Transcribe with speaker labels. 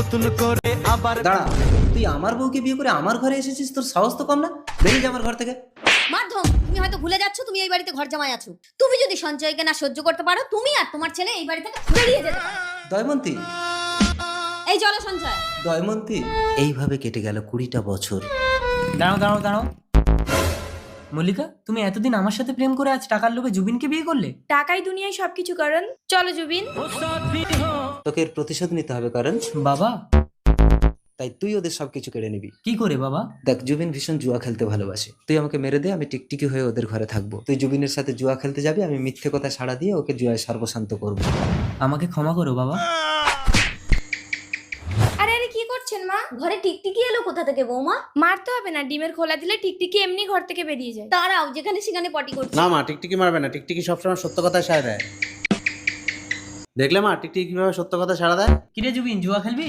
Speaker 1: নতুন করে আবার
Speaker 2: দাঁড়া, তুই আমার বউকে বিয়ে করে আমার ঘরে এসেছিস, তোর সাহস তো কম না? বেরিয়ে যা আমার ঘর থেকে।
Speaker 3: মাধ্যম, তুমি হয়তো ভুলে যাচ্ছ তুমি এই বাড়িতে ঘর জামাই আছো। তুমি যদি সঞ্চয়কে না সহ্য করতে পারো, তুমি আর তোমার ছেলে এই বাড়ি থেকে বেরিয়ে যেতে পারো।
Speaker 2: দয়মন্তী,
Speaker 3: এই চলো সঞ্চয়।
Speaker 2: দয়মন্তী। এইভাবে কেটে গেল 20টা বছর।
Speaker 4: দাঁড়াও দাঁড়াও দাঁড়াও, মল্লিকা, তুমি এতদিন আমার সাথে প্রেম করে আজ টাকার লোভে জুবিনকে বিয়ে করলে?
Speaker 5: টাকাই দুনিয়ায় সবকিছু কারণ। চলো জুবিন।
Speaker 2: তোকে এর প্রতিশোধ নিতে হবে, কারণ
Speaker 4: বাবা,
Speaker 2: তাই তুই ওদের সবকিছু কেড়ে নিবি।
Speaker 4: কি করে বাবা?
Speaker 2: দেখ, জুবিন ভীষণ জুয়া খেলতে ভালোবাসে। তুই আমাকে মেরে দে, আমি টিকটিকি হয়ে ওদের ঘরে থাকবো। তুই জুবিনের সাথে জুয়া খেলতে যাবি, আমি মিথ্যে কথা সাড়া দিয়ে ওকে জুয়ায় সর্বশান্ত করবো।
Speaker 4: আমাকে ক্ষমা করো বাবা।
Speaker 5: আরে আরে কি করছেন মা?
Speaker 3: ঘরে টিকটিকি এলো কোথা থেকে বৌমা?
Speaker 5: মারতে হবে না, ডিমের খোলা দিলে টিকটিকি এমনি ঘর থেকে বেরিয়ে যায়।
Speaker 3: তারাও যেখানে সেখানে পটি করছে।
Speaker 6: না মা, টিকটিকি মারবে না। টিকটিকি সবসময় সত্য কথা সাড়া দেয়। দেখলে মা, টিকটিকি কিভাবে সত্য কথা সাড়া দেয়।
Speaker 4: কিরে জুবিন, জুয়া খেলবি?